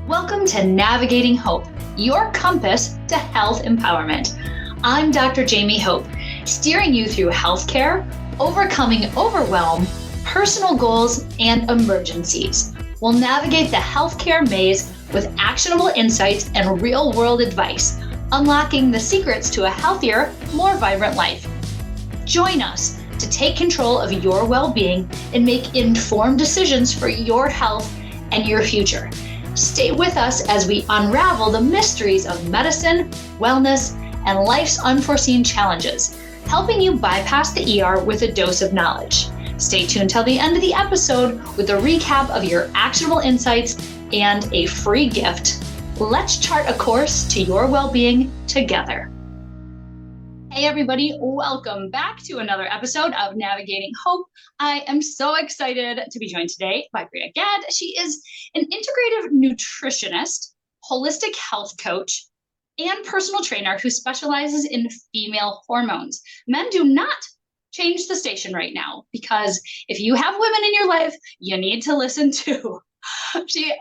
Welcome to Navigating Hope, your compass to health empowerment. I'm Dr. Jaime Hope, steering you through healthcare, overcoming overwhelm, personal goals, and emergencies. We'll navigate the healthcare maze with actionable insights and real-world advice, unlocking the secrets to a healthier, more vibrant life. Join us to take control of your well-being and make informed decisions for your health and your future. Stay with us as we unravel the mysteries of medicine, wellness, and life's unforeseen challenges, helping you bypass the ER with a dose of knowledge. Stay tuned till the end of the episode with a recap of your actionable insights and a free gift. Let's chart a course to your well-being together. Hey everybody, welcome back to another episode of Navigating Hope. I am so excited to be joined today by Bria Gadd. She is an integrative nutritionist, holistic health coach, and personal trainer who specializes in female hormones. Men do not change the station right now, because if you have women in your life, you need to listen to. She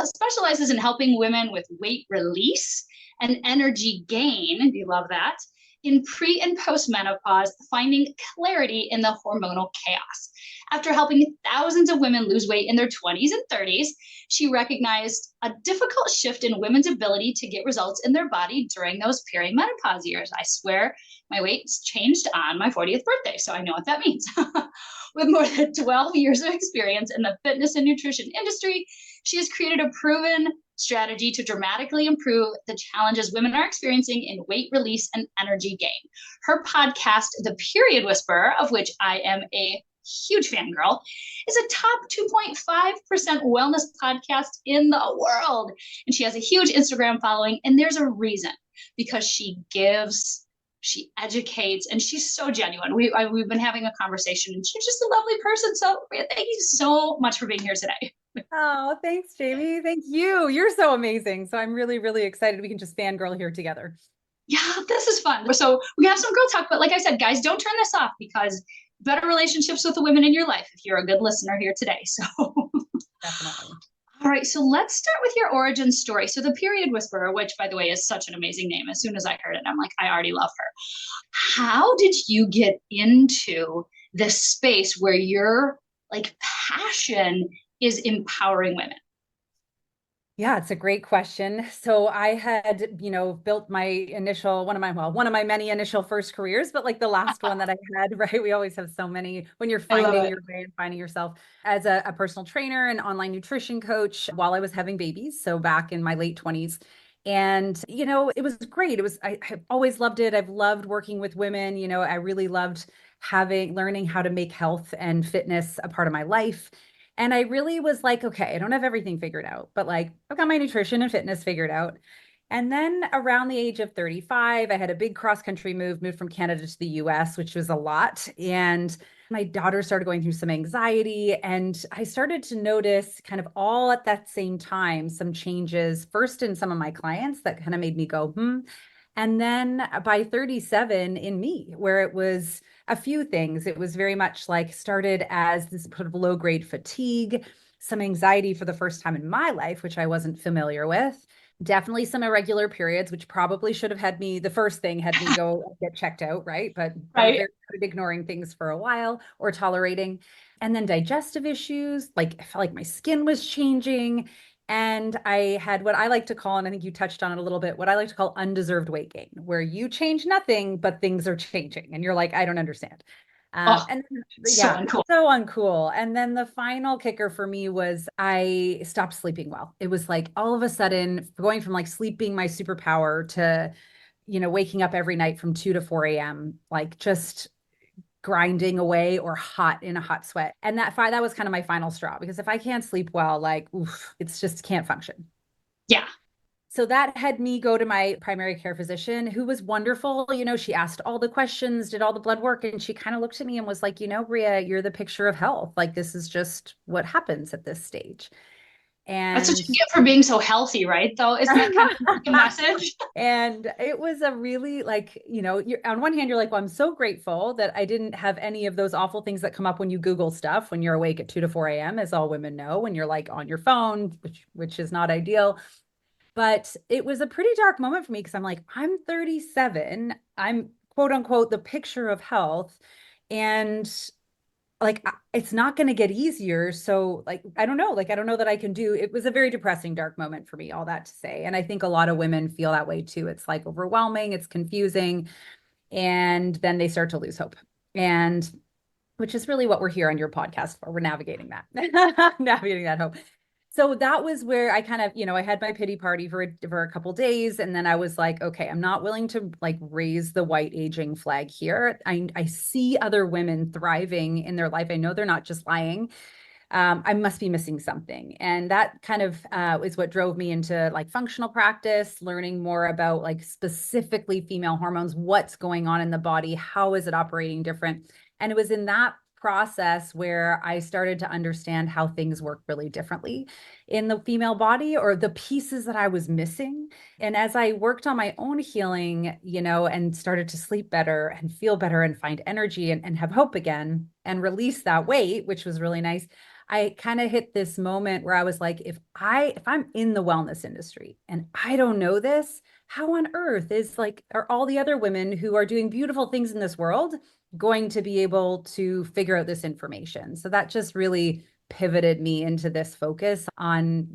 specializes in helping women with weight release and energy gain. Do you love that? In pre and post menopause, finding clarity in the hormonal chaos. After helping thousands of women lose weight in their 20s and 30s, she recognized a difficult shift in women's ability to get results in their body during those perimenopause years. I swear my weight's changed on my 40th birthday, so I know what that means. With more than 12 years of experience in the fitness and nutrition industry, she has created a proven strategy to dramatically improve the challenges women are experiencing in weight release and energy gain. Her podcast, The Period Whisperer, of which I am a huge fangirl, is a top 2.5% wellness podcast in the world. And she has a huge Instagram following, and there's a reason, because she gives, she educates, and she's so genuine. We've been having a conversation, and she's just a lovely person. So thank you so much for being here today. Oh, thanks, Jamie. Thank you. You're so amazing. So I'm really, really excited we can just fangirl here together. Yeah, this is fun. So we have some girl talk, but like I said, guys, don't turn this off, because better relationships with the women in your life if you're a good listener here today. So Definitely. all right, so let's start with your origin story. So the Period Whisperer, which by the way is such an amazing name. As soon as I heard it, I'm like, I already love her. How did you get into this space where your like passion is empowering women? Yeah, it's a great question. So I had, built one of my many initial first careers, but like the last one that I had, right? We always have so many when you're finding your way and finding yourself as a personal trainer and online nutrition coach while I was having babies. So back in my late 20s. And, it was great. I've always loved it. I've loved working with women. I really loved learning how to make health and fitness a part of my life. And I really was like, okay, I don't have everything figured out, but like I've got my nutrition and fitness figured out. And then around the age of 35, I had a big cross country moved from Canada to the US, which was a lot. And my daughter started going through some anxiety. And I started to notice kind of all at that same time, some changes, first in some of my clients that kind of made me go, And then by 37 in me, where it was a few things. It was very much like started as this sort of low grade fatigue, some anxiety for the first time in my life, which I wasn't familiar with. Definitely some irregular periods, which probably should have the first thing had me go get checked out, right? But I was very good at ignoring things for a while or tolerating. And then digestive issues, like I felt like my skin was changing. And I had what I like to call, and I think you touched on it a little bit, what I like to call undeserved weight gain, where you change nothing, but things are changing. And you're like, I don't understand. And yeah, so uncool. And then the final kicker for me was I stopped sleeping well. It was like all of a sudden going from like sleeping my superpower to, waking up every night from 2 to 4 a.m., like just grinding away or hot in a hot sweat. And that was kind of my final straw, because if I can't sleep well, like, it's just can't function. Yeah. So that had me go to my primary care physician, who was wonderful. She asked all the questions, did all the blood work, and she kind of looked at me and was like, Bria, you're the picture of health. Like, this is just what happens at this stage. That's such And a gift for being so healthy, right? Though, isn't that kind of like the message? and it was a really like, you're on one hand, you're like, well, I'm so grateful that I didn't have any of those awful things that come up when you Google stuff when you're awake at 2 to 4 a.m., as all women know, when you're like on your phone, which is not ideal. But it was a pretty dark moment for me because I'm like, I'm 37. I'm quote unquote the picture of health. And like it's not going to get easier. So like I don't know, like I don't know that I can do. It was a very depressing dark moment for me, all that to say. And I think a lot of women feel that way too. It's like overwhelming, it's confusing, and then they start to lose hope. And which is really what we're here on your podcast for. We're navigating that, navigating that hope. So that was where I kind of, I had my pity party for a couple days, and then I was like, okay, I'm not willing to like raise the white aging flag here. I see other women thriving in their life. I know they're not just lying. I must be missing something. And that kind of is what drove me into like functional practice, learning more about like specifically female hormones, what's going on in the body, how is it operating different. And it was in that process where I started to understand how things work really differently in the female body, or the pieces that I was missing. And as I worked on my own healing, and started to sleep better and feel better and find energy and have hope again and release that weight, which was really nice, I kind of hit this moment where I was like, if I'm in the wellness industry and I don't know this, how on earth are all the other women who are doing beautiful things in this world going to be able to figure out this information? So that just really pivoted me into this focus on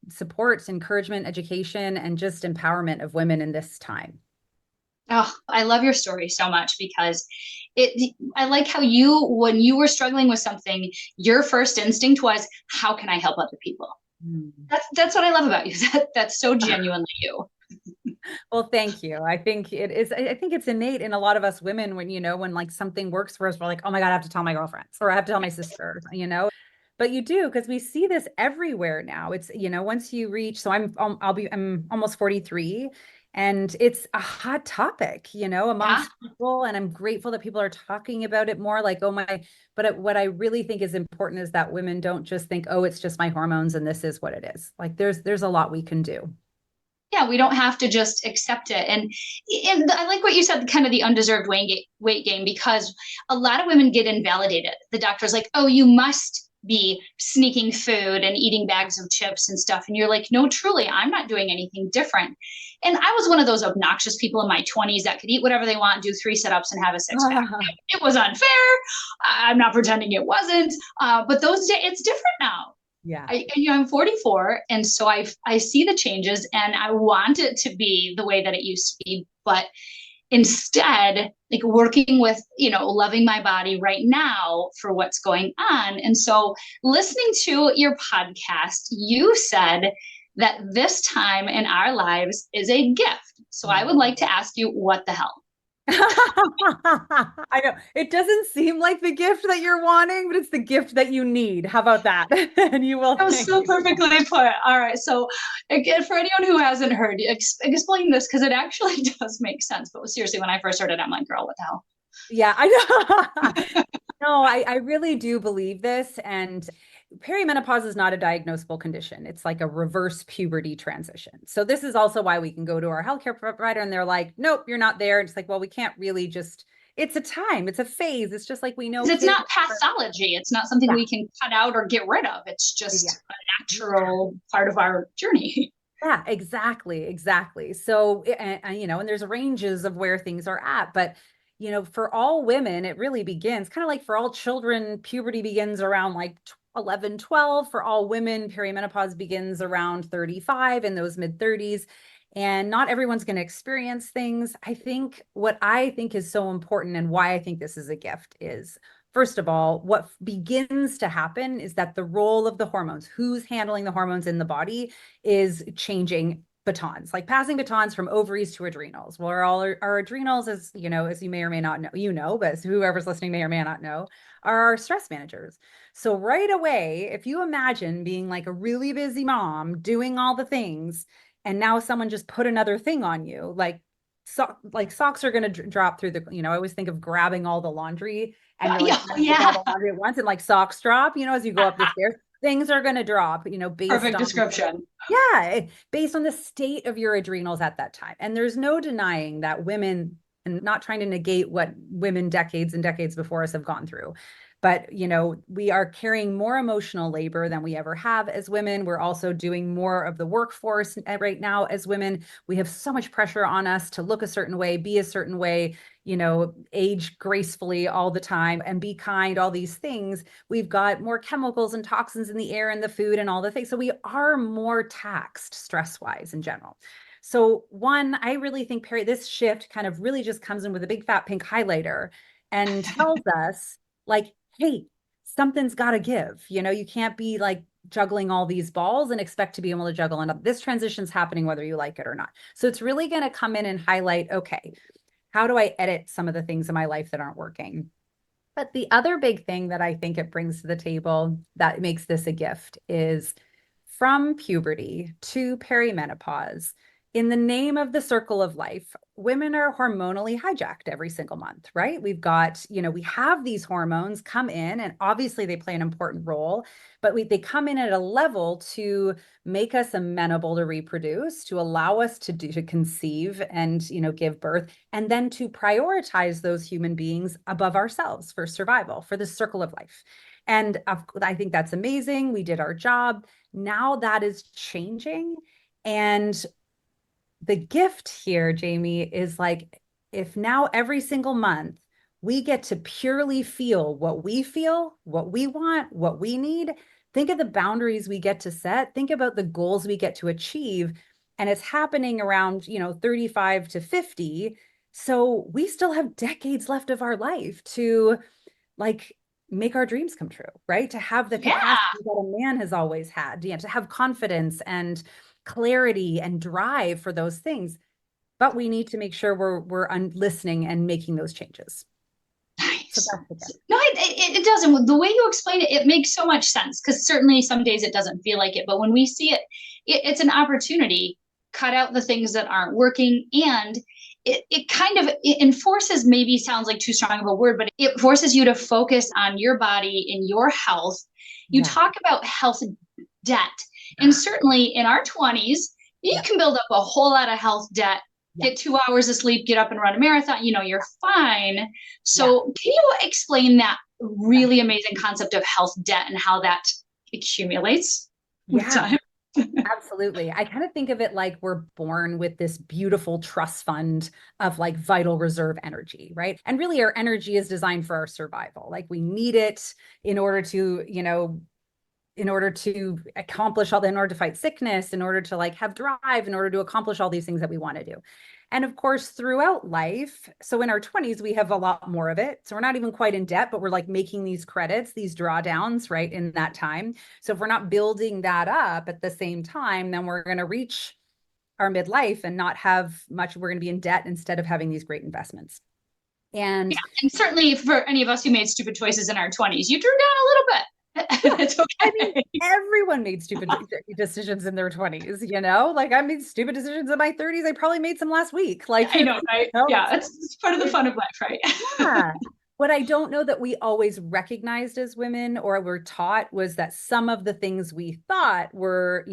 support, encouragement, education, and just empowerment of women in this time. Oh, I love your story so much because I like how when you were struggling with something, your first instinct was, how can I help other people? Mm. That's what I love about you. That's so genuinely you. Well, thank you. I think it is. I think it's innate in a lot of us women when like something works for us, we're like, oh my God, I have to tell my girlfriends or I have to tell my sister, But you do, because we see this everywhere now. It's, once you reach, so I'm almost 43, and it's a hot topic, Yeah. amongst people. And I'm grateful that people are talking about it more like, oh my, but what I really think is important is that women don't just think, oh, it's just my hormones and this is what it is. Like there's a lot we can do. Yeah, we don't have to just accept it. And I like what you said, kind of the undeserved weight gain, because a lot of women get invalidated. The doctor's like, oh, you must be sneaking food and eating bags of chips and stuff. And you're like, no, truly, I'm not doing anything different. And I was one of those obnoxious people in my 20s that could eat whatever they want, do 3 sit-ups and have a six pack. It was unfair. I'm not pretending it wasn't. But those days, it's different now. Yeah. I'm 44, and so I see the changes, and I want it to be the way that it used to be, but instead, like working with loving my body right now for what's going on. And so, listening to your podcast, you said that this time in our lives is a gift. So I would like to ask you, what the hell? I know it doesn't seem like the gift that you're wanting, but it's the gift that you need. How about that? And you will That was thank so me. perfectly put. All right. So, again, for anyone who hasn't heard, explain this because it actually does make sense. But seriously, when I first heard it, I'm like, girl, what the hell? Yeah, I know. No, I really do believe this. And perimenopause is not a diagnosable condition. It's like a reverse puberty transition. So this is also why we can go to our healthcare provider and they're like, nope, you're not there. And it's like, well, we can't really just, it's a time, it's a phase. It's just like we know It's kids. not pathology. It's not something Yeah, we can cut out or get rid of. It's yeah. just a natural part of our journey. Yeah, exactly, exactly. So, and there's ranges of where things are at, but for all women, it really begins kind of like for all children, puberty begins around like 11, 12. For all women, perimenopause begins around 35 in those mid 30s. And not everyone's going to experience things. I think what I think is so important and why I think this is a gift is, first of all, what begins to happen is that the role of the hormones, who's handling the hormones in the body, is changing batons, like passing batons from ovaries to adrenals. Well, our adrenals, as you may or may not know, but whoever's listening may or may not know, are our stress managers. So right away, if you imagine being like a really busy mom doing all the things, and now someone just put another thing on you, like socks are going to drop through I always think of grabbing all the laundry and you're like Yeah, trying to take all yeah. the laundry at once and like socks drop, as you go up the stairs. things are going to drop, based Perfect on, description. yeah, based on the state of your adrenals at that time. And there's no denying that women, and not trying to negate what women decades and decades before us have gone through, but we are carrying more emotional labor than we ever have as women. We're also doing more of the workforce right now as women. We have so much pressure on us to look a certain way, be a certain way, age gracefully all the time and be kind, all these things. We've got more chemicals and toxins in the air and the food and all the things. So we are more taxed stress-wise in general. So one, I really think this shift kind of really just comes in with a big fat pink highlighter and tells us like, hey, something's got to give. You can't be like juggling all these balls and expect to be able to juggle. And this transition's happening whether you like it or not. So it's really going to come in and highlight, okay, how do I edit some of the things in my life that aren't working? But the other big thing that I think it brings to the table that makes this a gift is from puberty to perimenopause. In the name of the circle of life, women are hormonally hijacked every single month, right? We've got, we have these hormones come in, and obviously they play an important role, but they come in at a level to make us amenable to reproduce, to allow us to conceive and, give birth, and then to prioritize those human beings above ourselves for survival, for the circle of life. And I think that's amazing. We did our job. Now that is changing. And the gift here, Jaime, is like, if now every single month we get to purely feel, what we want, what we need, think of the boundaries we get to set, think about the goals we get to achieve. And it's happening around, 35 to 50. So we still have decades left of our life to like make our dreams come true, right? To have the Yeah. capacity that a man has always had, to have confidence and clarity and drive for those things. But we need to make sure we're listening and making those changes. So Nice. that's the gift. No, it doesn't. The way you explain it, it makes so much sense because certainly some days it doesn't feel like it. But when we see it, it's an opportunity. Cut out the things that aren't working. And it kind of it enforces, maybe sounds like too strong of a word, but it forces you to focus on your body and your health. You Yeah. talk about health debt. And certainly in our 20s, you can build up a whole lot of health debt, get 2 hours of sleep, get up and run a marathon, you're fine. So can you explain that really amazing concept of health debt and how that accumulates with time? Absolutely. I kind of think of it like we're born with this beautiful trust fund of like vital reserve energy, right? And really our energy is designed for our survival. Like we need it in order to, in order to accomplish in order to fight sickness, in order to like have drive, in order to accomplish all these things that we want to do. And of course, throughout life, so in our 20s, we have a lot more of it. So we're not even quite in debt, but we're like making these credits, these drawdowns, right, in that time. So if we're not building that up at the same time, then we're going to reach our midlife and not have much. We're going to be in debt instead of having these great investments. And certainly for any of us who made stupid choices in our 20s, you drew down a little bit. It's okay. I mean, everyone made stupid decisions in their 20s, like I made stupid decisions in my 30s. I probably made some last week. Like, I know, right? Yeah, it's part of the fun of life, right? Yeah. What I don't know that we always recognized as women or were taught was that some of the things we thought were,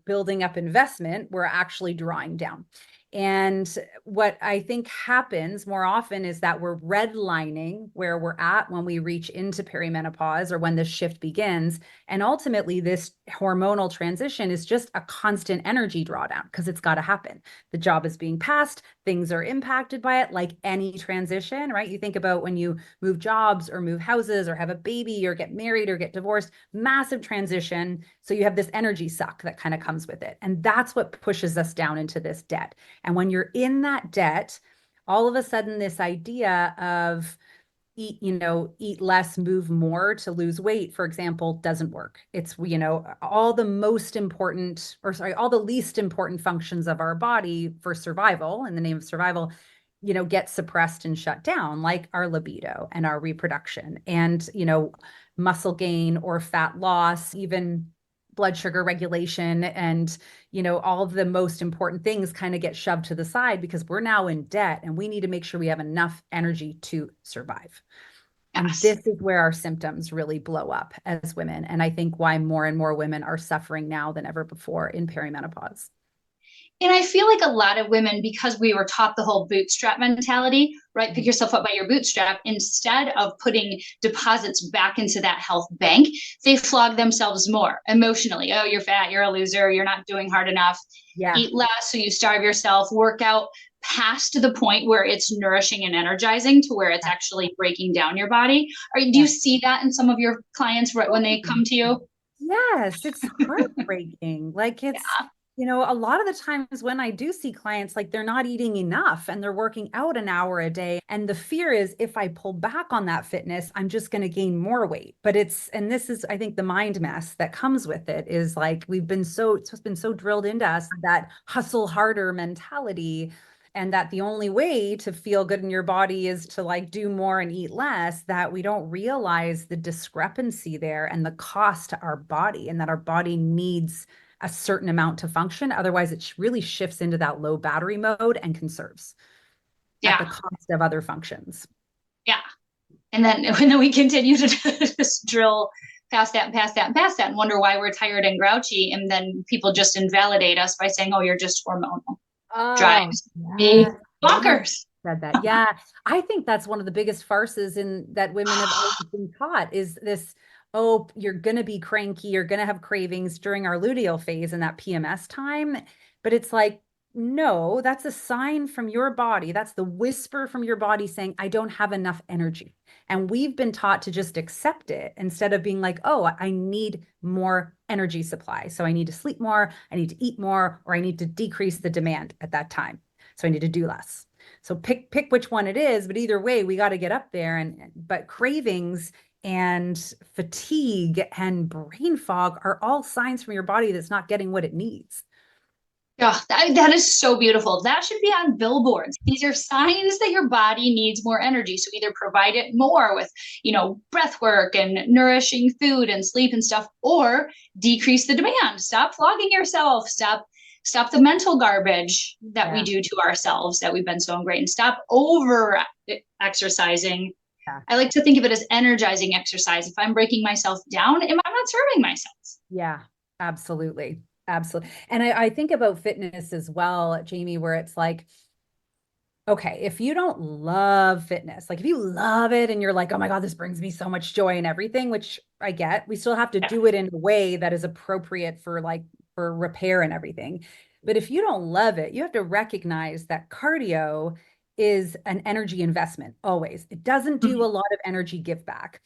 building up investment were actually drawing down. And what I think happens more often is that we're redlining where we're at when we reach into perimenopause or when this shift begins. And ultimately, this hormonal transition is just a constant energy drawdown because it's got to happen. The job is being passed, things are impacted by it, like any transition, right? You think about when you move jobs or move houses or have a baby or get married or get divorced, massive transition. So you have this energy suck that kind of comes with it. And that's what pushes us down into this debt. And when you're in that debt, all of a sudden this idea of eat less, move more to lose weight, for example, doesn't work. It's, all the most important, or sorry, all the least important functions of our body for survival, in the name of survival, get suppressed and shut down, like our libido and our reproduction and, muscle gain or fat loss, even blood sugar regulation and all of the most important things kind of get shoved to the side because we're now in debt and we need to make sure we have enough energy to survive. And Yes. this is where our symptoms really blow up as women. And I think why more and more women are suffering now than ever before in perimenopause. And I feel like a lot of women, because we were taught the whole bootstrap mentality, right? Pick yourself up by your bootstrap, instead of putting deposits back into that health bank, they flog themselves more emotionally. Oh, you're fat, you're a loser, you're not doing hard enough. Yeah. Eat less so you starve yourself, work out past the point where it's nourishing and energizing to where it's actually breaking down your body. Or do Yeah. you see that in some of your clients when they come to you? Yes, it's heartbreaking. Like it's, Yeah. a lot of the times when I do see clients, like they're not eating enough and they're working out an hour a day. And the fear is if I pull back on that fitness, I'm just going to gain more weight. But and this is, I think, the mind mess that comes with it is like it's been so drilled into us that hustle harder mentality, and that the only way to feel good in your body is to like do more and eat less, that we don't realize the discrepancy there and the cost to our body, and that our body needs a certain amount to function. Otherwise, it really shifts into that low battery mode and conserves at the Yeah. cost of other functions. Yeah. And then we continue to just drill past that and past that and past that and wonder why we're tired and grouchy. And then people just invalidate us by saying, oh, you're just hormonal. Oh, Drives me yes. Yes. bonkers. Said that. Yeah. I think that's one of the biggest farces in that women have always been taught is this, oh, you're going to be cranky, you're going to have cravings during our luteal phase and that PMS time. But it's like, no, that's a sign from your body. That's the whisper from your body saying, I don't have enough energy. And we've been taught to just accept it instead of being like, oh, I need more energy supply. So I need to sleep more, I need to eat more, or I need to decrease the demand at that time. So I need to do less. So pick which one it is, but either way, we got to get up there. And but cravings and fatigue and brain fog are all signs from your body that's not getting what it needs. Yeah, that is so beautiful. That should be on billboards. These are signs that your body needs more energy. So either provide it more with, breath work and nourishing food and sleep and stuff, or decrease the demand. Stop flogging yourself. Stop the mental garbage that we Yeah. do to ourselves that we've been so ingrained. And stop over exercising. Yeah. I like to think of it as energizing exercise. If I'm breaking myself down, am I not serving myself? Yeah, absolutely. Absolutely. And I think about fitness as well, Jamie, where it's like, okay, if you don't love fitness, like if you love it and you're like, oh my God, this brings me so much joy and everything, which I get, we still have to Yeah. do it in a way that is appropriate for repair and everything. But if you don't love it, you have to recognize that cardio is an energy investment always. It doesn't do a lot of energy give back.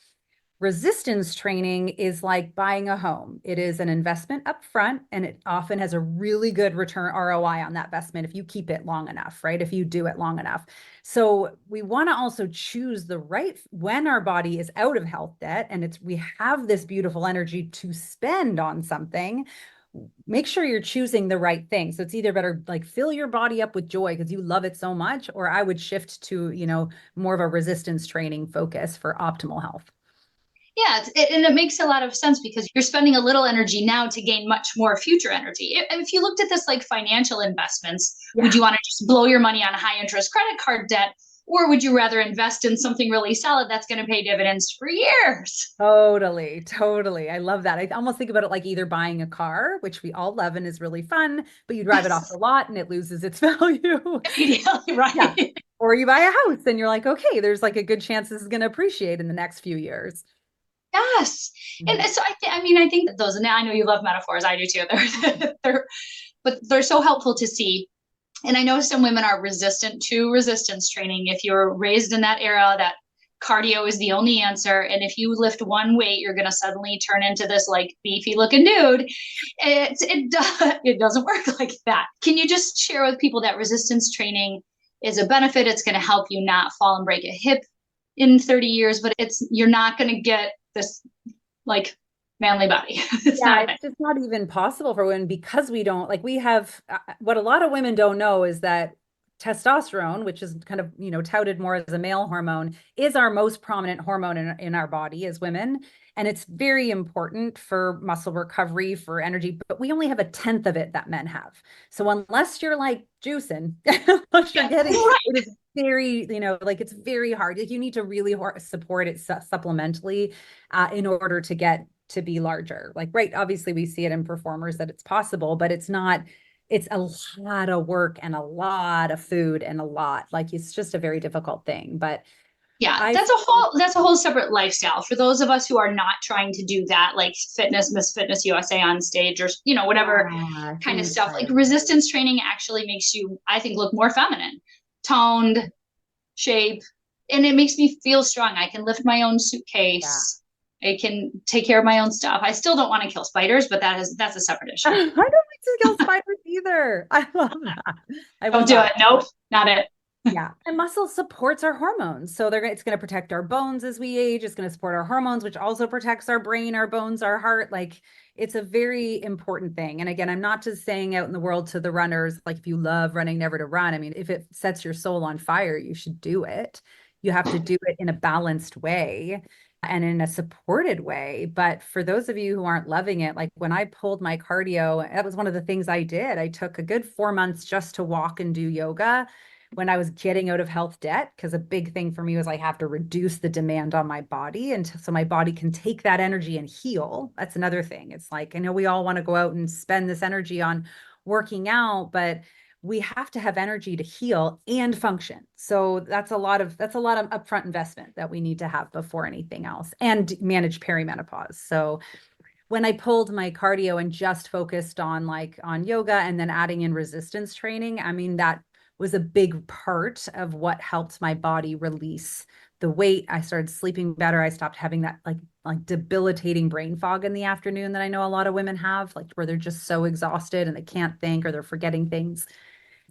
Resistance training is like buying a home. It is an investment up front, and it often has a really good return ROI on that investment if you keep it long enough, right? If you do it long enough. So we want to also choose the right when our body is out of health debt and we have this beautiful energy to spend on something. Make sure you're choosing the right thing. So it's either better like fill your body up with joy because you love it so much, or I would shift to, more of a resistance training focus for optimal health. Yeah, and it makes a lot of sense because you're spending a little energy now to gain much more future energy. If you looked at this like financial investments, would Yeah. you want to just blow your money on high interest credit card debt? Or would you rather invest in something really solid that's going to pay dividends for years? Totally, totally. I love that. I almost think about it like either buying a car, which we all love and is really fun, but you drive it off the lot and it loses its value. Immediately, Yeah. right? Or you buy a house and you're like, okay, there's like a good chance this is going to appreciate in the next few years. Yes. And Mhm. so I think that those, and I know you love metaphors, I do too. But they're so helpful to see. And I know some women are resistant to resistance training. If you're raised in that era that cardio is the only answer, and if you lift one weight, you're going to suddenly turn into this like beefy looking dude. It doesn't work like that. Can you just share with people that resistance training is a benefit? It's going to help you not fall and break a hip in 30 years, but you're not going to get this like manly body. It's Yeah, not a thing. it's just not even possible for women because we don't like we have what a lot of women don't know is that testosterone, which is kind of, touted more as a male hormone, is our most prominent hormone in our body as women. And it's very important for muscle recovery, for energy, but we only have a tenth of it that men have. So unless you're like juicing, unless you're Yeah, getting, right. very, like it's very hard. Like you need to really support it supplementally in order to get to be larger. Like, right, obviously we see it in performers that it's possible, but it's not, it's a lot of work and a lot of food and a lot, like it's just a very difficult thing. But Yeah, I, that's a whole separate lifestyle for those of us who are not trying to do that, like fitness, Miss Fitness USA on stage, or whatever yeah, kind of human stuff. Like design. resistance training actually makes you, I think, look more feminine, toned, shape, and it makes me feel strong. I can lift my own Yeah. suitcase. I can take care of my own stuff. I still don't want to kill spiders, but that's a separate issue. I don't like to kill spiders either. I love that. I will Don't do not. it. Nope, not it. Yeah. And muscle supports our hormones. So it's going to protect our bones as we age. It's going to support our hormones, which also protects our brain, our bones, our heart. Like it's a very important thing. And again, I'm not just saying out in the world to the runners, like if you love running, never to run. I mean, if it sets your soul on fire, you should do it. You have to do it in a balanced way and in a supported way. But for those of you who aren't loving it, like when I pulled my cardio, that was one of the things I did. I took a good 4 months just to walk and do yoga when I was getting out of health debt, because a big thing for me was I have to reduce the demand on my body and so my body can take that energy and heal. That's another thing. It's like, I know we all want to go out and spend this energy on working out, but we have to have energy to heal and function. So that's a lot of upfront investment that we need to have before anything else, and manage perimenopause. So when I pulled my cardio and just focused on yoga and then adding in resistance training, I mean, that was a big part of what helped my body release the weight. I started sleeping better. I stopped having that like debilitating brain fog in the afternoon that I know a lot of women have, like where they're just so exhausted and they can't think or they're forgetting things.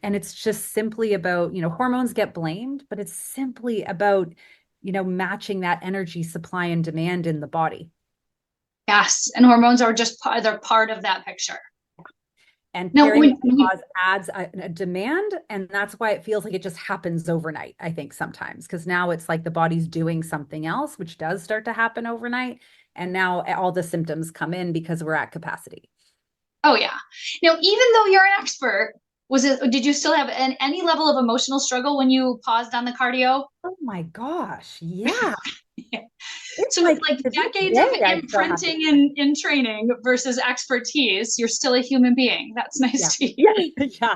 And it's just simply about, hormones get blamed, but it's simply about, matching that energy supply and demand in the body. Yes, and hormones are just they're part of that picture. And Now, perimenopause adds a demand, and that's why it feels like it just happens overnight, I think sometimes, because now it's like the body's doing something else, which does start to happen overnight. And now all the symptoms come in because we're at capacity. oh yeah. Now, even though you're an expert, did you still have any level of emotional struggle when you paused on the cardio? Oh my gosh. Yeah. It's So, like like to this decades of day, I still have to. imprinting in training versus expertise, you're still a human being. That's Yeah. nice to Yeah. hear. Yeah.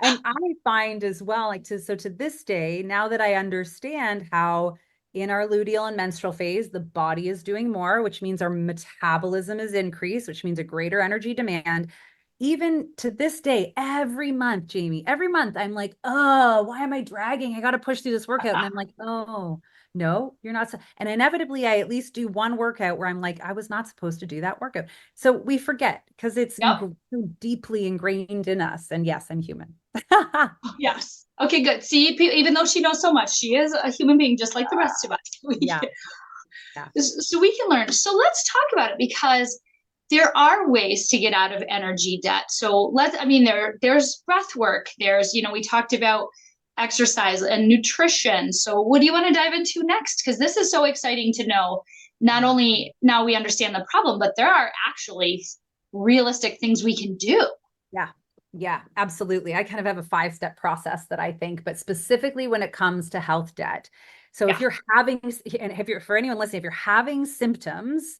And I find as well, to this day, now that I understand how in our luteal and menstrual phase, the body is doing more, which means our metabolism is increased, which means a greater energy demand. Even to this day, every month, Jamie, every month, I'm like, oh, why am I dragging? I got to push through this workout. And I'm like, oh, no, you're not. And inevitably, I at least do one workout where I'm like, I was not supposed to do that workout. So we forget because it's Yep. so deeply ingrained in us. And yes, I'm human. Yes. Okay, good. See, even though she knows so much, she is a human being just like the rest of us. Yeah, yeah, So we can learn. So let's talk about it because there are ways to get out of energy debt. So I mean, there's breath work. We talked about exercise and nutrition. So what do you want to dive into next? Because this is so exciting to know. Not only now we understand the problem, but there are actually realistic things we can do. yeah, yeah, absolutely. I kind of have a 5-step process that I think, but specifically when it comes to health debt. So if Yeah. you're having, and if you're, for anyone listening, if you're having symptoms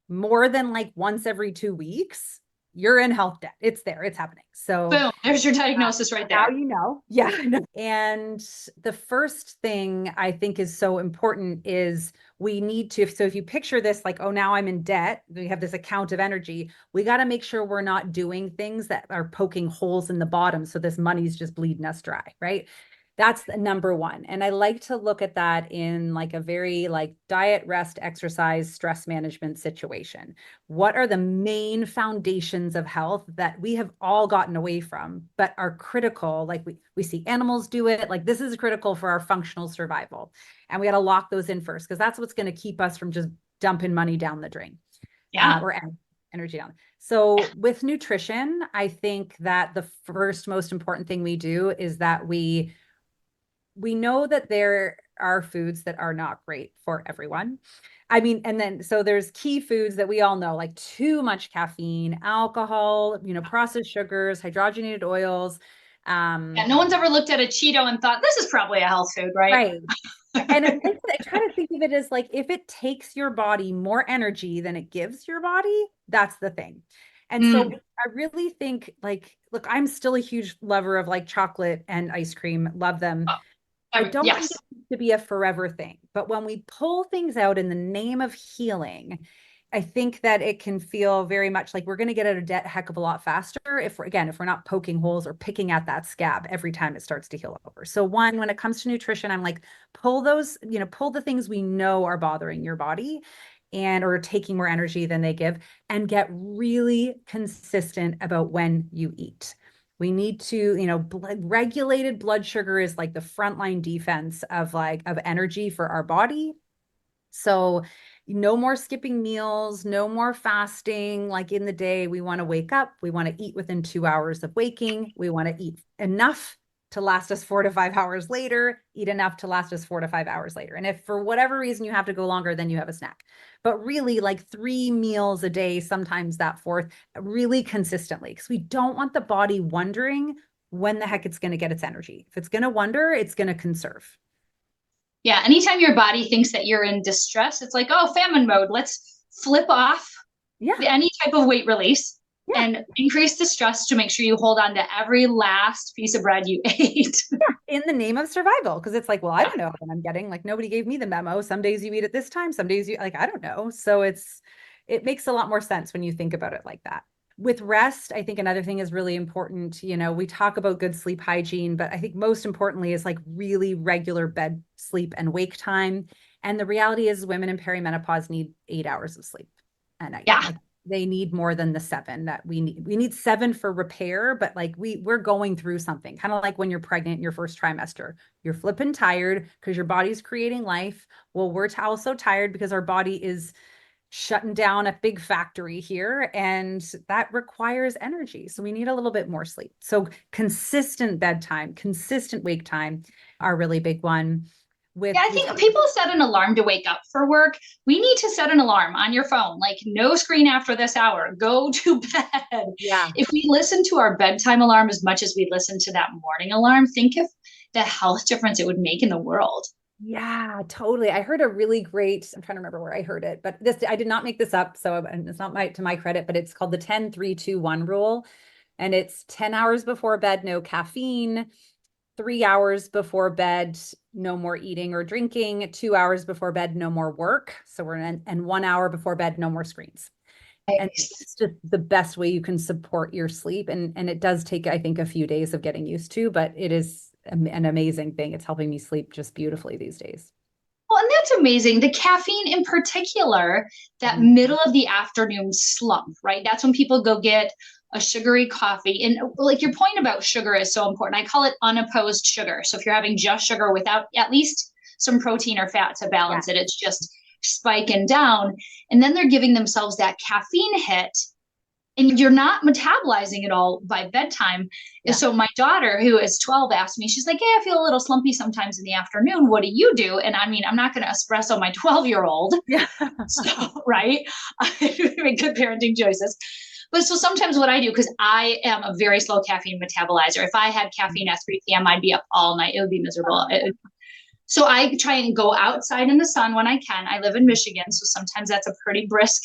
more than like once every 2 weeks, you're in health debt. It's there, it's happening. So Boom. There's your diagnosis right now there. you know. Yeah. And the first thing I think is so important is we need to, so if you picture this like, oh, now I'm in debt, we have this account of energy, we got to make sure we're not doing things that are poking holes in the bottom. So this money's just bleeding us dry, right? That's the number one. And I like to look at that in like a very like diet, rest, exercise, stress management situation. What are the main foundations of health that we have all gotten away from, but are critical? Like we see animals do it. Like this is critical for our functional survival. And we got to lock those in first because that's what's going to keep us from just dumping money down the drain Yeah. or energy down. So with nutrition, I think that the first most important thing we do is that we know that there are foods that are not great for everyone. I mean, and then so there's key foods that we all know, like too much caffeine, alcohol, processed sugars, hydrogenated oils. Yeah, no one's ever looked at a Cheeto and thought, this is probably a health food, right? Right. And I try to think of it as like if it takes your body more energy than it gives your body, that's the thing. And so Mm. I really think like, look, I'm still a huge lover of like chocolate and ice cream, love them. I don't think it Yes. needs to be a forever thing, but when we pull things out in the name of healing, I think that it can feel very much like we're going to get out of debt a heck of a lot faster if we're, again, if we're not poking holes or picking at that scab every time it starts to heal over. So one, when it comes to nutrition, I'm like, pull those, pull the things we know are bothering your body and or taking more energy than they give, and get really consistent about when you eat. We need to, regulated blood sugar is like the frontline defense of energy for our body. So no more skipping meals, no more fasting. Like in the day, we want to wake up, we want to eat within 2 hours of waking, we want to eat enough to last us 4 to 5 hours later, eat enough to last us 4 to 5 hours later. And if for whatever reason you have to go longer, then you have a snack. But really, like 3 meals a day, sometimes that fourth, really consistently, because we don't want the body wondering when the heck it's going to get its energy. If it's going to wonder, it's going to conserve. Yeah. Anytime your body thinks that you're in distress, it's like, oh, famine mode. Let's flip off Yeah. any type of weight release Yeah. and increase the stress to make sure you hold on to every last piece of bread you ate. In the name of survival, because it's like, well, I Yeah. don't know what I'm getting. Like nobody gave me the memo. Some days you eat at this time, some days you like, I don't know. So it makes a lot more sense when you think about it like that. With rest, I think another thing is really important. We talk about good sleep hygiene, but I think most importantly is like really regular bed sleep and wake time. And the reality is women in perimenopause need 8 hours of sleep a night. Yeah. Like they need more than the seven that we need. We need seven for repair, but like we're going through something, kind of like when you're pregnant in your first trimester. You're flipping tired because your body's creating life. Well, we're also tired because our body is shutting down a big factory here, and that requires energy. So we need a little bit more sleep. So consistent bedtime, consistent wake time are really big one. Yeah, I think people set an alarm to wake up for work. We need to set an alarm on your phone, like no screen after this hour, go to bed. Yeah. If we listen to our bedtime alarm as much as we listen to that morning alarm, think of the health difference it would make in the world. Yeah, totally. I heard a really great, I'm trying to remember where I heard it, but this, I did not make this up. So it's not to my credit, but it's called the 10-3-2-1 rule. And it's 10 hours before bed, no caffeine, 3 hours before bed, no more eating or drinking, 2 hours before bed, no more work. So and 1 hour before bed, no more screens. And Nice. it's just the best way you can support your sleep. And it does take, I think, a few days of getting used to, but it is an amazing thing. It's helping me sleep just beautifully these days. Well, and that's amazing. The caffeine in particular, that Mhm. middle of the afternoon slump, right? That's when people go get a sugary coffee. And like your point about sugar is so important. I call it unopposed sugar. So if you're having just sugar without at least some protein or fat to Yeah. balance it, it's just spiking down. And then they're giving themselves that caffeine hit and you're not metabolizing it all by bedtime. And Yeah. so my daughter, who is 12, asked me, she's like, hey, I feel a little slumpy sometimes in the afternoon. What do you do? And I mean, I'm not going to espresso my 12-year-old. Yeah. So, right. I make good parenting choices. But so sometimes what I do, because I am a very slow caffeine metabolizer, if I had caffeine at 3 p.m., I'd be up all night. It would be miserable. So I try and go outside in the sun when I can. I live in Michigan, so sometimes that's a pretty brisk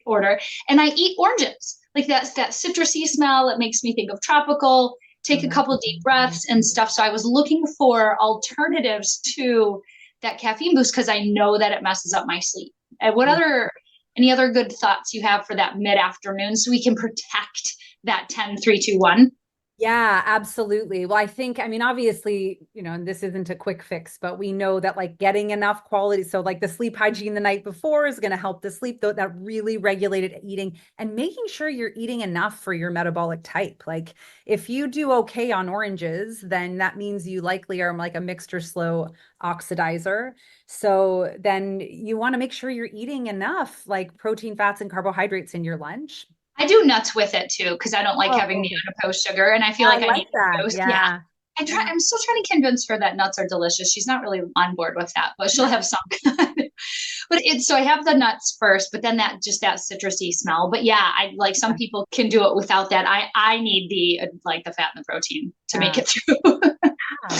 order. And I eat oranges. Like that's that citrusy smell. It makes me think of tropical. Take a couple of deep breaths and stuff. So I was looking for alternatives to that caffeine boost because I know that it messes up my sleep. And what Yeah. other any other good thoughts you have for that mid afternoon so we can protect that 10-3-2-1? Yeah, absolutely. Well, I mean, obviously, and this isn't a quick fix, but we know that like getting enough quality. So like the sleep hygiene the night before is going to help the sleep, though, that really regulated eating and making sure you're eating enough for your metabolic type. Like if you do okay on oranges, then that means you likely are like a mixed or slow oxidizer. So then you want to make sure you're eating enough like protein, fats, and carbohydrates in your lunch. I do nuts with it too because I don't like Oh, having the okay. unopposed sugar, and I feel I like I like need that. those. Yeah, Yeah. Yeah. I'm still trying to convince her that nuts are delicious. She's not really on board with that, but she'll have some. But it's so I have the nuts first, but then that citrusy smell. But yeah, I like some people can do it without that. I need the like the fat and the protein to make Yeah. it through. Yeah.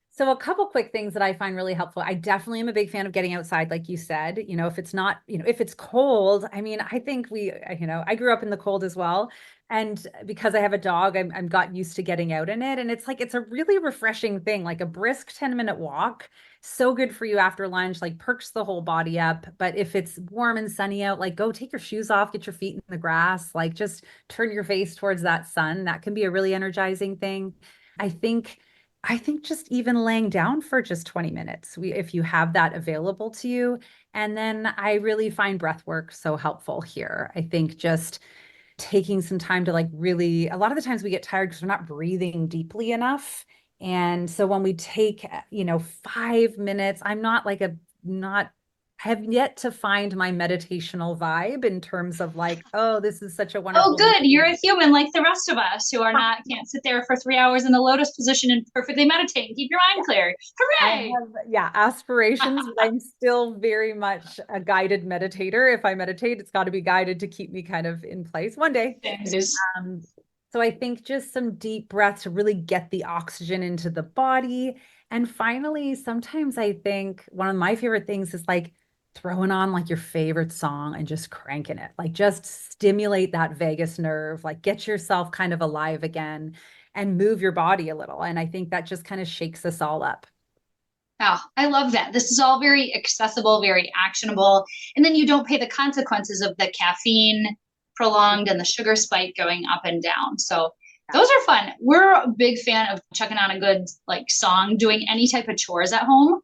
So a couple quick things that I find really helpful. I definitely am a big fan of getting outside, like you said. If it's not, if it's cold, I mean, I think I grew up in the cold as well. And because I have a dog, I'm got used to getting out in it. And it's like, it's a really refreshing thing, like a brisk 10-minute walk. So good for you after lunch, like perks the whole body up. But if it's warm and sunny out, like go take your shoes off, get your feet in the grass, like just turn your face towards that sun. That can be a really energizing thing. I think I think just even laying down for just 20 minutes, if you have that available to you. And then I really find breath work so helpful here. I think just taking some time to like really, a lot of the times we get tired because we're not breathing deeply enough. And so when we take, 5 minutes, I'm not like a, not, I have yet to find my meditational vibe in terms of like, oh, this is such a Oh, wonderful good. You're meditation. a human like the rest of us who are not can't sit there for 3 hours in the lotus position and perfectly meditate and keep your mind clear. I Hooray! have, yeah, aspirations, but I'm still very much a guided meditator. If I meditate, it's got to be guided to keep me kind of in place one day. Um, so I think just some deep breaths to really get the oxygen into the body. And finally, sometimes I think one of my favorite things is like throwing on like your favorite song and just cranking it, like just stimulate that vagus nerve, like get yourself kind of alive again and move your body a little. And I think that just kind of shakes us all up. Oh, I love that. This is all very accessible, very actionable. And then you don't pay the consequences of the caffeine prolonged and the sugar spike going up and down. So those are fun. We're a big fan of checking on a good like song, doing any type of chores at home.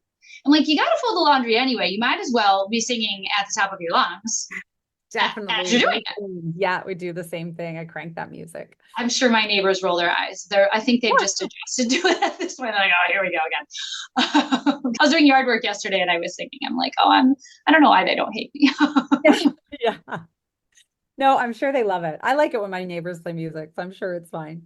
And like you gotta fold the laundry anyway. You might as well be singing at the top of your lungs as Definitely. you're doing it. Yeah, we do the same thing. I crank that music. I'm sure my neighbors roll their eyes. I think they've just adjusted to it at this point. They're like, oh, here we go again. I was doing yard work yesterday and I was thinking, I'm like, I don't know why they don't hate me. Yeah. No, I'm sure they love it. I like it when my neighbors play music, so I'm sure it's fine.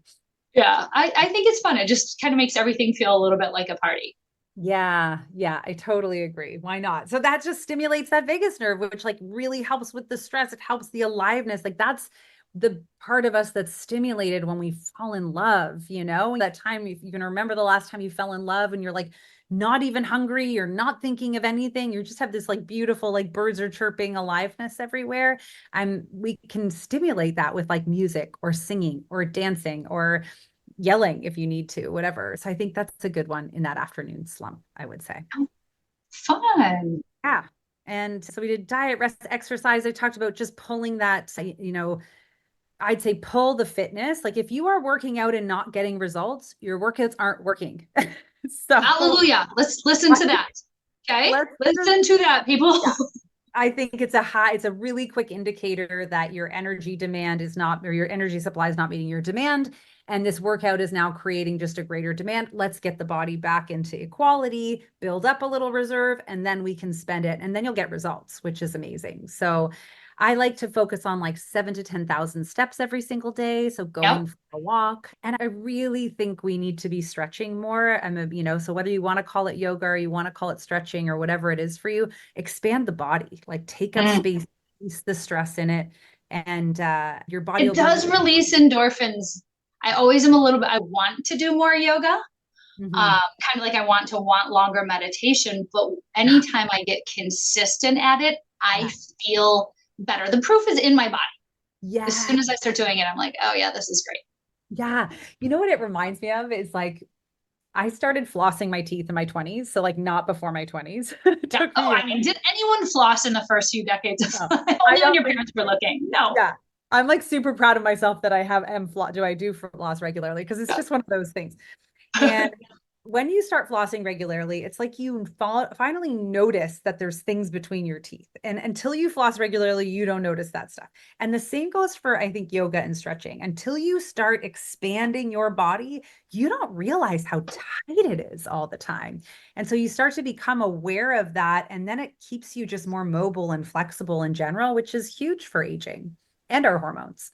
Yeah, I think it's fun. It just kind of makes everything feel a little bit like a party. Yeah, yeah, I totally agree. Why not? So that just stimulates that vagus nerve, which like really helps with the stress. It helps the aliveness. Like that's the part of us that's stimulated when we fall in love, that time you can remember the last time you fell in love and you're like not even hungry, you're not thinking of anything. You just have this like beautiful, like birds are chirping aliveness everywhere. And we can stimulate that with like music or singing or dancing or yelling if you need to, whatever. So I think that's a good one in that afternoon slump, I would say. Fun. Yeah. And so we did diet, rest, exercise. I talked about just pulling that, I'd say pull the fitness. Like if you are working out and not getting results, your workouts aren't working. So Hallelujah. Let's listen to that. Okay. let's Listen to that, people. yeah. I think it's a really quick indicator that your energy demand is not, or your energy supply is not meeting your demand. And this workout is now creating just a greater demand. Let's get the body back into equality, build up a little reserve, and then we can spend it. And then you'll get results, which is amazing. So I like to focus on like 7 to 10,000 steps every single day. So going Yep. for a walk. And I really think we need to be stretching more. So whether you want to call it yoga or you want to call it stretching or whatever it is for you, expand the body, like take up Mm. space, release the stress in it. And your body It will be. does release endorphins. I always am a little bit, I want to do more yoga. Mhm. Kind of like I want longer meditation, but anytime I get consistent at it, I Yeah. feel better. The proof is in my body. As Yeah. soon as I start doing it, I'm like, oh yeah, this is great. Yeah. You know what it reminds me of is like I started flossing my teeth in my 20s. So like not before my 20s. It Yeah. took Oh, me I mean, did anyone floss in the first few decades of no, life? I Only when don't your think parents were so. looking. No. Yeah. I'm like super proud of myself that I have do I do floss regularly because it's just one of those things. And when you start flossing regularly, it's like you finally notice that there's things between your teeth. And until you floss regularly, you don't notice that stuff. And the same goes for, I think, yoga and stretching. Until you start expanding your body, you don't realize how tight it is all the time. And so you start to become aware of that. And then it keeps you just more mobile and flexible in general, which is huge for aging and our hormones.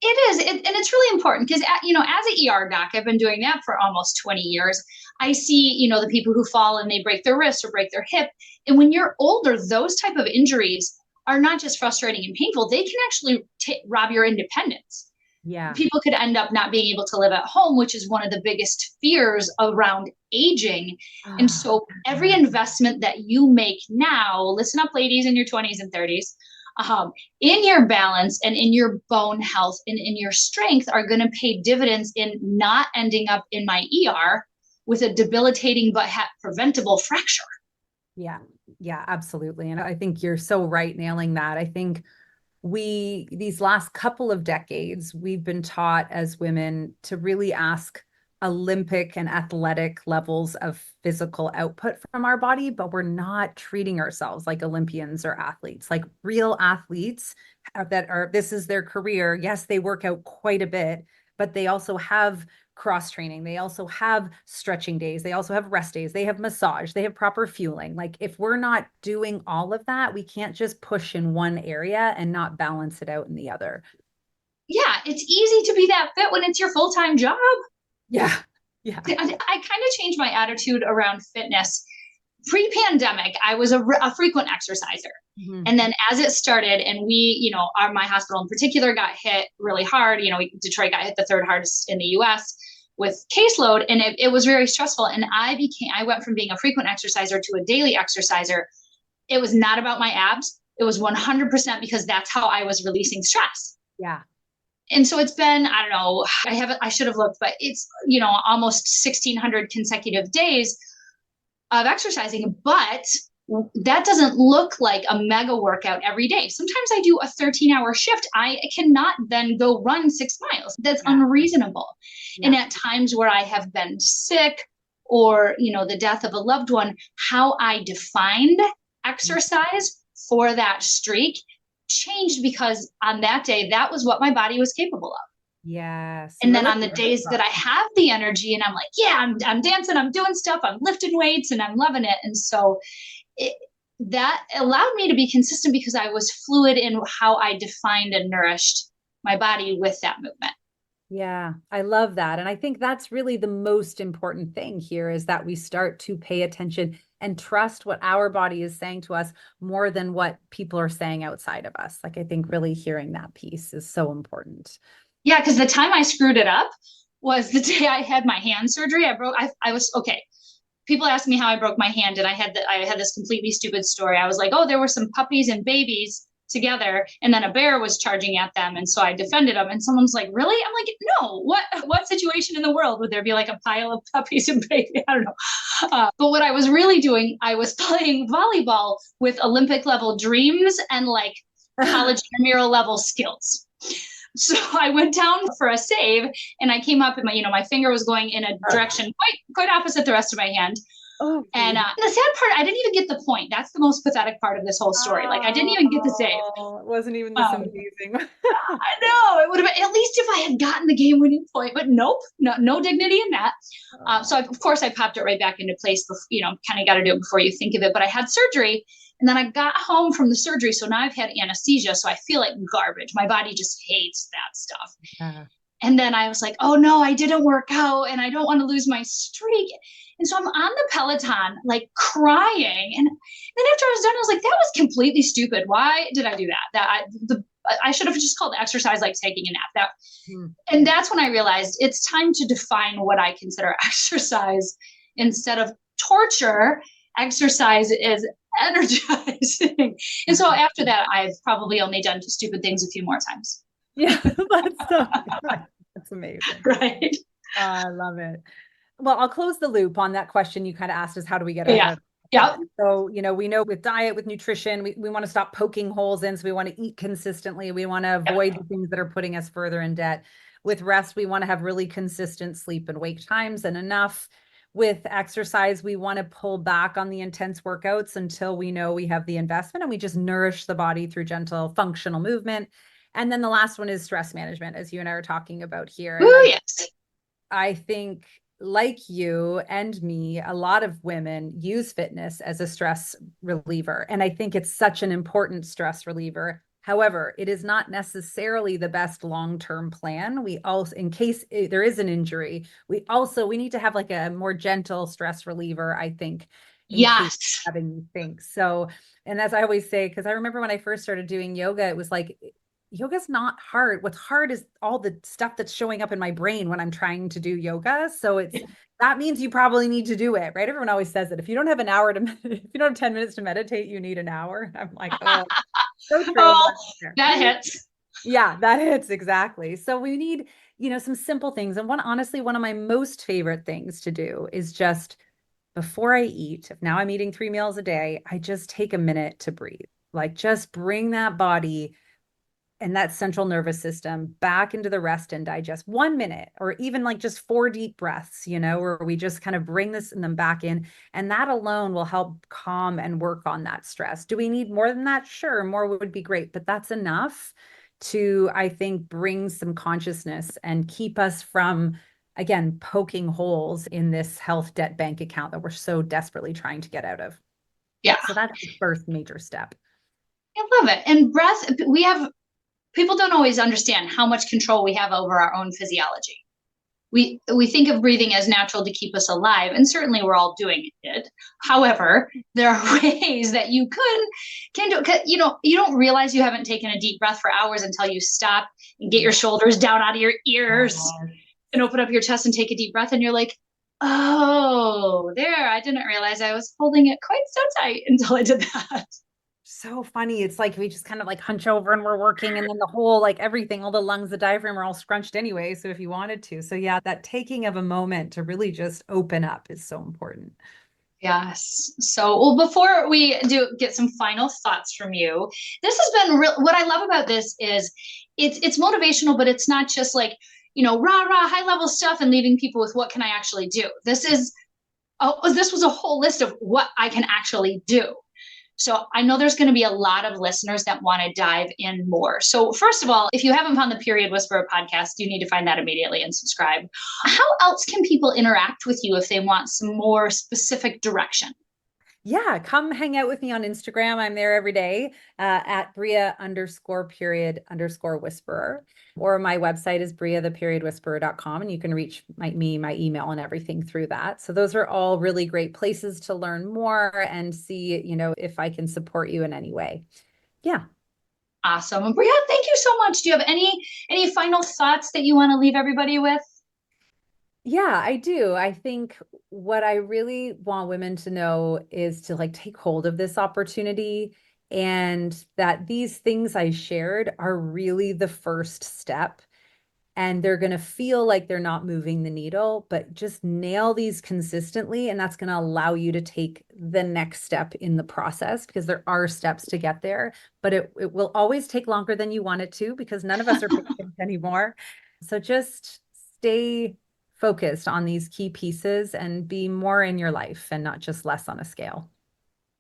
It is, and it's really important because, as an ER doc, I've been doing that for almost 20 years. I see, the people who fall and they break their wrist or break their hip. And when you're older, those type of injuries are not just frustrating and painful. They can actually rob your independence. Yeah. People could end up not being able to live at home, which is one of the biggest fears around aging. And so every investment that you make now, listen up, ladies in your 20s and 30s, in your balance and in your bone health and in your strength are going to pay dividends in not ending up in my ER with a debilitating but preventable fracture. Yeah. Yeah, absolutely. And I think you're so right, nailing that. I think these last couple of decades, we've been taught as women to really ask Olympic and athletic levels of physical output from our body, but we're not treating ourselves like Olympians or athletes, like real athletes this is their career. Yes, they work out quite a bit, but they also have cross training. They also have stretching days. They also have rest days. They have massage. They have proper fueling. Like if we're not doing all of that, we can't just push in one area and not balance it out in the other. Yeah, it's easy to be that fit when it's your full-time job. Yeah. Yeah. I kind of changed my attitude around fitness. Pre-pandemic, I was a frequent exerciser. Mm-hmm. And then as it started, and we, my hospital in particular got hit really hard. Detroit got hit the third hardest in the US with caseload, and it was very stressful. And I went from being a frequent exerciser to a daily exerciser. It was not about my abs. It was 100% because that's how I was releasing stress. Yeah. And so it's been, I don't know, I should have looked, but it's, almost 1,600 consecutive days of exercising, but that doesn't look like a mega workout every day. Sometimes I do a 13-hour shift. I cannot then go run 6 miles. That's unreasonable. Yeah. And at times where I have been sick or, the death of a loved one, how I defined exercise for that streak changed because on that day, that was what my body was capable of. Yes. And then on the days that I have the energy and I'm like, yeah, I'm dancing, I'm doing stuff, I'm lifting weights and I'm loving it. And so that allowed me to be consistent because I was fluid in how I defined and nourished my body with that movement. Yeah, I love that. And I think that's really the most important thing here is that we start to pay attention and trust what our body is saying to us more than what people are saying outside of us. Like, I think really hearing that piece is so important. Yeah, because the time I screwed it up was the day I had my hand surgery. I was okay. People ask me how I broke my hand, and I had this completely stupid story. I was like, oh, there were some puppies and babies together, and then a bear was charging at them, and so I defended them. And someone's like, really? I'm like, no. What situation in the world would there be like a pile of puppies and babies? I don't know. But what I was really doing, I was playing volleyball with Olympic level dreams and like college intramural level skills. So I went down for a save and I came up and my finger was going in a direction quite opposite the rest of my hand. Oh, and the sad part, I didn't even get the point. That's the most pathetic part of this whole story. Like I didn't even get the save. It wasn't even this amazing. I know, it would have been at least if I had gotten the game winning point, but nope, no dignity in that. So of course I popped it right back into place. Kind of got to do it before you think of it. But I had surgery. And then I got home from the surgery. So now I've had anesthesia. So I feel like garbage. My body just hates that stuff. And then I was like, oh no, I didn't work out and I don't want to lose my streak. And so I'm on the Peloton, like crying. And then after I was done, I was like, that was completely stupid. Why did I do that? I should have just called exercise like taking a nap. And that's when I realized it's time to define what I consider exercise instead of torture. Exercise is energizing. And so after that, I've probably only done stupid things a few more times. Yeah, that's amazing. Right. I love it. Well, I'll close the loop on that question you kind of asked is how do we get out of it? Yeah. So, we know with diet, with nutrition, we want to stop poking holes in. So we want to eat consistently. We want to avoid the things that are putting us further in debt. With rest, we want to have really consistent sleep and wake times and enough. With exercise, we want to pull back on the intense workouts until we know we have the investment and we just nourish the body through gentle functional movement. And then the last one is stress management, as you and I are talking about here. Oh, yes. I think like you and me, a lot of women use fitness as a stress reliever. And I think it's such an important stress reliever. However, it is not necessarily the best long-term plan. We also, in case there is an injury, we need to have like a more gentle stress reliever, I think, in case Yes. having these things. So, and as I always say, because I remember when I first started doing yoga, it was like yoga's not hard. What's hard is all the stuff that's showing up in my brain when I'm trying to do yoga. So that means you probably need to do it, right? Everyone always says that if you don't have an hour to, if you don't have 10 minutes to meditate, you need an hour. I'm like, oh, so true. Oh, that hits. Yeah, that hits exactly. So we need, some simple things. And honestly, one of my most favorite things to do is just before I eat, if now I'm eating 3 meals a day, I just take a minute to breathe. Like just bring that body and that central nervous system back into the rest and digest 1 minute, or even like just 4 deep breaths, where we just kind of bring this and then back in. And that alone will help calm and work on that stress. Do we need more than that? Sure, more would be great, but that's enough to, I think, bring some consciousness and keep us from, again, poking holes in this health debt bank account that we're so desperately trying to get out of. Yeah. So that's the first major step. I love it. And breath, people don't always understand how much control we have over our own physiology. We think of breathing as natural to keep us alive, and certainly we're all doing it. However, there are ways that you can do it. You don't realize you haven't taken a deep breath for hours until you stop and get your shoulders down out of your ears and open up your chest and take a deep breath, and you're like, oh, there, I didn't realize I was holding it quite so tight until I did that. So funny. It's like we just kind of like hunch over and we're working, and then the whole, like everything, all the lungs, the diaphragm are all scrunched anyway. So if you wanted to. So yeah, that taking of a moment to really just open up is so important. Yes. So, well, before we do get some final thoughts from you, this has been real. What I love about this is it's motivational, but it's not just like, rah rah high level stuff and leaving people with what can I actually do. This was a whole list of what I can actually do. So I know there's going to be a lot of listeners that want to dive in more. So first of all, if you haven't found the Period Whisperer podcast, you need to find that immediately and subscribe. How else can people interact with you if they want some more specific direction? Yeah, come hang out with me on Instagram. I'm there every day at Bria_period_whisperer. Or my website is briatheperiodwhisperer.com, and you can reach my email and everything through that. So those are all really great places to learn more and see, if I can support you in any way. Yeah. Awesome. And Bria, thank you so much. Do you have any final thoughts that you want to leave everybody with? Yeah, I do. I think what I really want women to know is to like take hold of this opportunity, and that these things I shared are really the first step, and they're going to feel like they're not moving the needle, but just nail these consistently. And that's going to allow you to take the next step in the process, because there are steps to get there, but it will always take longer than you want it to, because none of us are patient anymore. So just stay focused on these key pieces and be more in your life and not just less on a scale.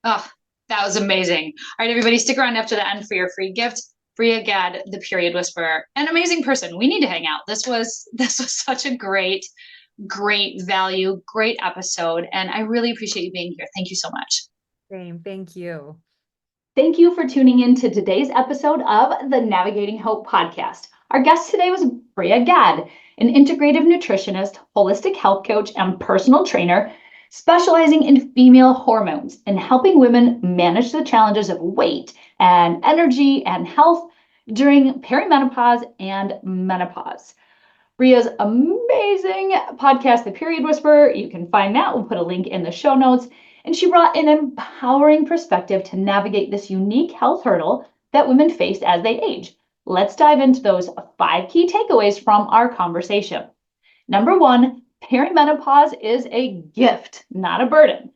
Oh, that was amazing. All right, everybody, stick around up to the end for your free gift. Bria Gadd, the Period Whisperer, an amazing person. We need to hang out. This was such a great value, great episode, and I really appreciate you being here. Thank you so much. Same. Thank you. Thank you for tuning in to today's episode of the Navigating Hope podcast. Our guest today was Bria Gadd, an integrative nutritionist, holistic health coach, and personal trainer specializing in female hormones and helping women manage the challenges of weight and energy and health during perimenopause and menopause. Bria's amazing podcast, The Period Whisperer, you can find that. We'll put a link in the show notes. And she brought an empowering perspective to navigate this unique health hurdle that women face as they age. Let's dive into those 5 key takeaways from our conversation. Number 1, perimenopause is a gift, not a burden.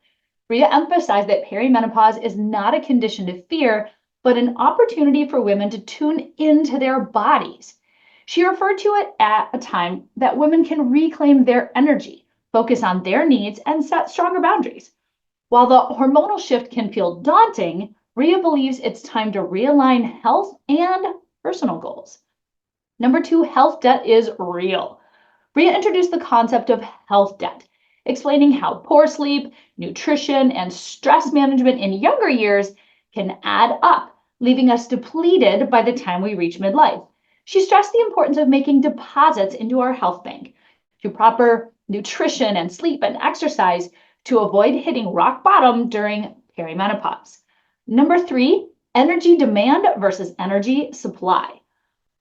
Bria emphasized that perimenopause is not a condition to fear, but an opportunity for women to tune into their bodies. She referred to it at a time that women can reclaim their energy, focus on their needs, and set stronger boundaries. While the hormonal shift can feel daunting, Bria believes it's time to realign health and personal goals. Number 2, health debt is real. Bria introduced the concept of health debt, explaining how poor sleep, nutrition, and stress management in younger years can add up, leaving us depleted by the time we reach midlife. She stressed the importance of making deposits into our health bank through proper nutrition and sleep and exercise to avoid hitting rock bottom during perimenopause. Number 3, energy demand versus energy supply.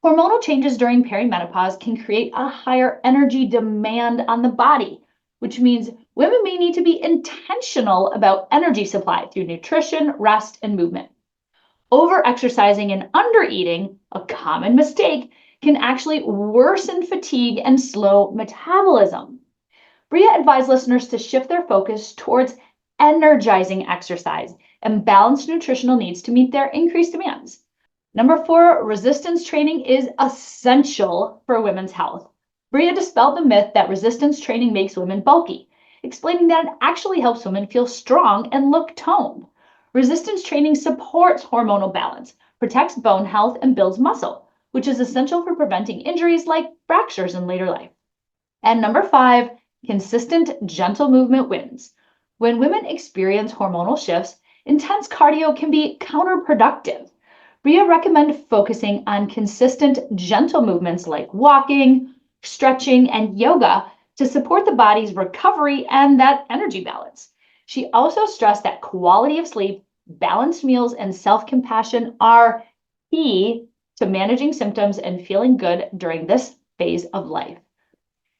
Hormonal changes during perimenopause can create a higher energy demand on the body, which means women may need to be intentional about energy supply through nutrition, rest, and movement. Over-exercising and under-eating, a common mistake, can actually worsen fatigue and slow metabolism. Bria advised listeners to shift their focus towards energizing exercise and balanced nutritional needs to meet their increased demands. Number 4, resistance training is essential for women's health. Bria dispelled the myth that resistance training makes women bulky, explaining that it actually helps women feel strong and look toned. Resistance training supports hormonal balance, protects bone health, and builds muscle, which is essential for preventing injuries like fractures in later life. And number 5, consistent, gentle movement wins. When women experience hormonal shifts, intense cardio can be counterproductive. Bria recommends focusing on consistent, gentle movements like walking, stretching, and yoga to support the body's recovery and that energy balance. She also stressed that quality of sleep, balanced meals, and self-compassion are key to managing symptoms and feeling good during this phase of life.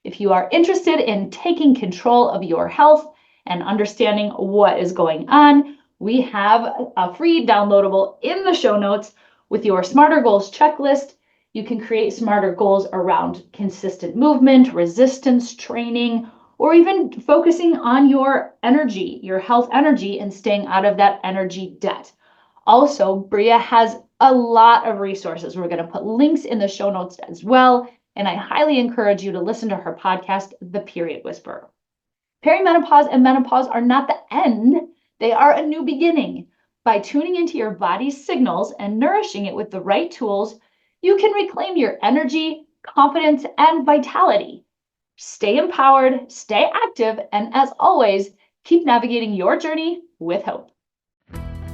If you are interested in taking control of your health and understanding what is going on, we have a free downloadable in the show notes with your Smarter Goals checklist. You can create smarter goals around consistent movement, resistance training, or even focusing on your energy, your health energy, and staying out of that energy debt. Also, Bria has a lot of resources. We're going to put links in the show notes as well, and I highly encourage you to listen to her podcast, The Period Whisperer. Perimenopause and menopause are not the end. They are a new beginning. By tuning into your body's signals and nourishing it with the right tools, you can reclaim your energy, confidence, and vitality. Stay empowered, stay active, and as always, keep navigating your journey with hope.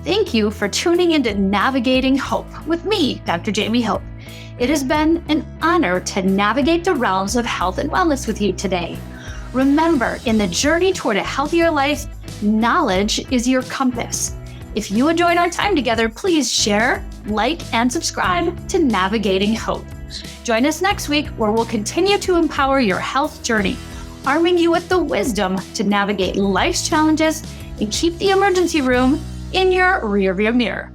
Thank you for tuning into Navigating Hope with me, Dr. Jaime Hope. It has been an honor to navigate the realms of health and wellness with you today. Remember, in the journey toward a healthier life, knowledge is your compass. If you enjoyed our time together, please share, like, and subscribe to Navigating Hope. Join us next week where we'll continue to empower your health journey, arming you with the wisdom to navigate life's challenges and keep the emergency room in your rearview mirror.